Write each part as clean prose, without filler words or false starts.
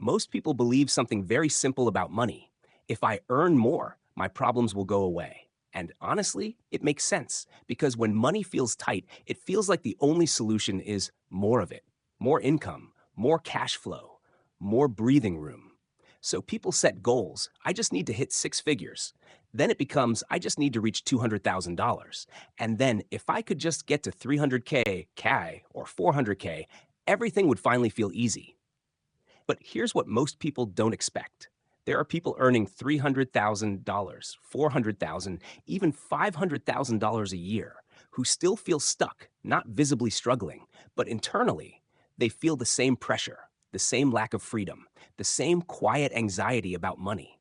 Most people believe something very simple about money. If I earn more, my problems will go away. And honestly, it makes sense because when money feels tight, it feels like the only solution is more of it, more income, more cash flow, more breathing room. So people set goals. I just need to hit six figures. Then it becomes, I just need to reach $200,000. And then if I could just get to 300K, K, or 400K, everything would finally feel easy. But here's what most people don't expect. There are people earning $300,000, 400,000, even $500,000 a year who still feel stuck, not visibly struggling, but internally, they feel the same pressure, the same lack of freedom, the same quiet anxiety about money.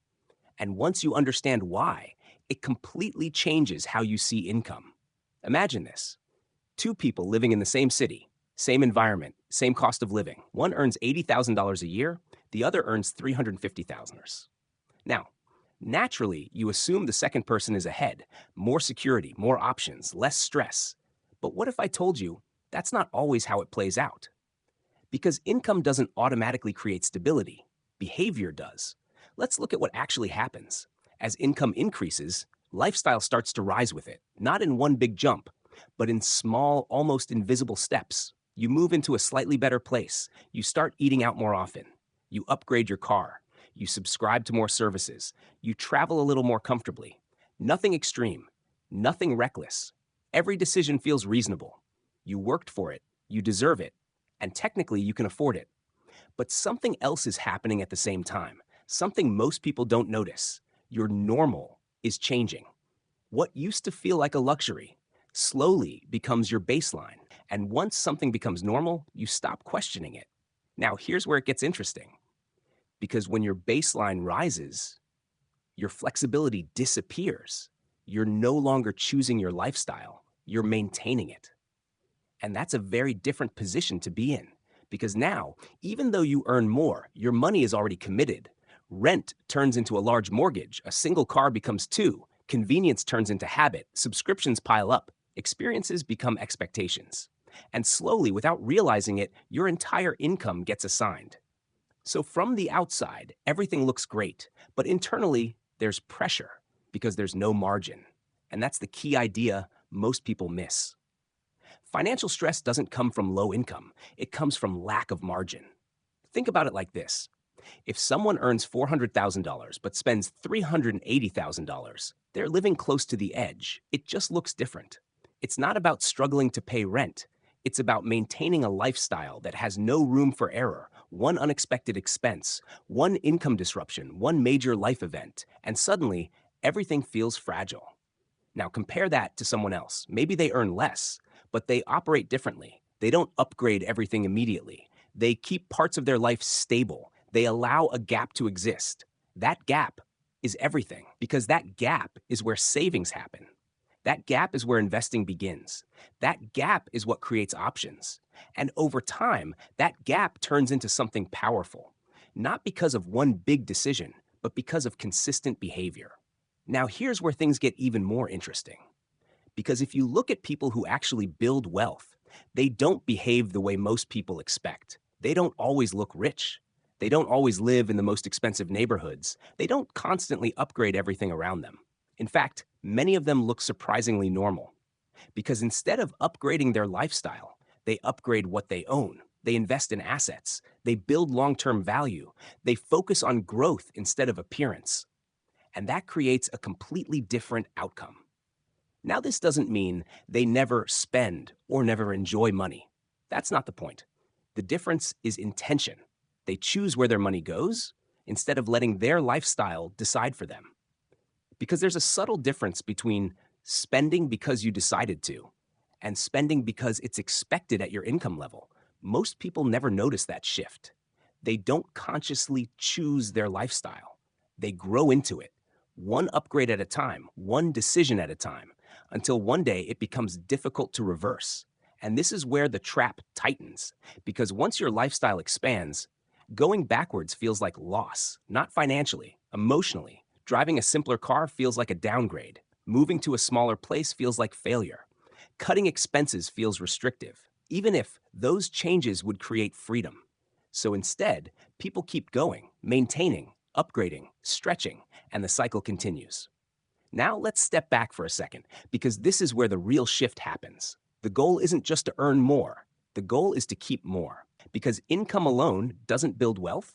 And once you understand why, it completely changes how you see income. Imagine this. Two people living in the same city, same environment, same cost of living. One earns $80,000 a year, the other earns $350,000. Now, naturally, you assume the second person is ahead, more security, more options, less stress. But what if I told you that's not always how it plays out? Because income doesn't automatically create stability, behavior does. Let's look at what actually happens. As income increases, lifestyle starts to rise with it, not in one big jump, but in small, almost invisible steps. You move into a slightly better place. You start eating out more often. You upgrade your car. You subscribe to more services. You travel a little more comfortably. Nothing extreme. Nothing reckless. Every decision feels reasonable. You worked for it. You deserve it. And technically, you can afford it. But something else is happening at the same time. Something most people don't notice. Your normal is changing. What used to feel like a luxury slowly becomes your baseline. And once something becomes normal, you stop questioning it. Now, here's where it gets interesting. Because when your baseline rises, your flexibility disappears. You're no longer choosing your lifestyle, you're maintaining it. And that's a very different position to be in. Because now, even though you earn more, your money is already committed. Rent turns into a large mortgage, a single car becomes two, convenience turns into habit, subscriptions pile up, experiences become expectations. And slowly, without realizing it, your entire income gets assigned. So from the outside, everything looks great, but internally, there's pressure because there's no margin. And that's the key idea most people miss. Financial stress doesn't come from low income, it comes from lack of margin. Think about it like this. If someone earns $400,000 but spends $380,000, they're living close to the edge. It just looks different. It's not about struggling to pay rent. It's about maintaining a lifestyle that has no room for error, one unexpected expense, one income disruption, one major life event, and suddenly everything feels fragile. Now compare that to someone else. Maybe they earn less, but they operate differently. They don't upgrade everything immediately. They keep parts of their life stable. They allow a gap to exist. That gap is everything because that gap is where savings happen. That gap is where investing begins. That gap is what creates options. And over time, that gap turns into something powerful, not because of one big decision, but because of consistent behavior. Now, here's where things get even more interesting. Because if you look at people who actually build wealth, they don't behave the way most people expect. They don't always look rich. They don't always live in the most expensive neighborhoods. They don't constantly upgrade everything around them. In fact, many of them look surprisingly normal. Because instead of upgrading their lifestyle, they upgrade what they own. They invest in assets. They build long-term value. They focus on growth instead of appearance. And that creates a completely different outcome. Now, this doesn't mean they never spend or never enjoy money. That's not the point. The difference is intention. They choose where their money goes instead of letting their lifestyle decide for them. Because there's a subtle difference between spending because you decided to and spending because it's expected at your income level. Most people never notice that shift. They don't consciously choose their lifestyle. They grow into it, one upgrade at a time, one decision at a time, until one day it becomes difficult to reverse. And this is where the trap tightens, because once your lifestyle expands, going backwards feels like loss, not financially, emotionally. Driving a simpler car feels like a downgrade. Moving to a smaller place feels like failure. Cutting expenses feels restrictive, even if those changes would create freedom. So instead, People keep going, maintaining, upgrading, stretching, and the cycle continues. Now let's step back for a second, because this is where the real shift happens. The goal isn't just to earn more, the goal is to keep more. Because income alone doesn't build wealth,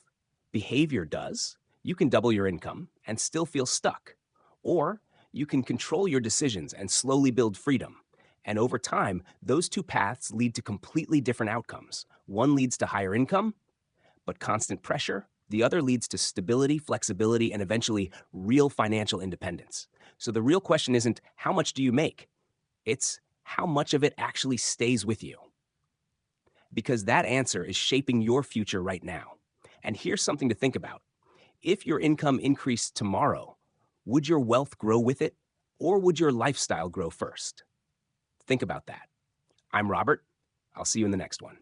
behavior does. You can double your income and still feel stuck. Or you can control your decisions and slowly build freedom. And over time, those two paths lead to completely different outcomes. One leads to higher income, but constant pressure. The other leads to stability, flexibility, and eventually real financial independence. So the real question isn't how much do you make? It's how much of it actually stays with you. Because that answer is shaping your future right now. And here's something to think about. If your income increased tomorrow, would your wealth grow with it, or would your lifestyle grow first? Think about that. I'm Robert. I'll see you in the next one.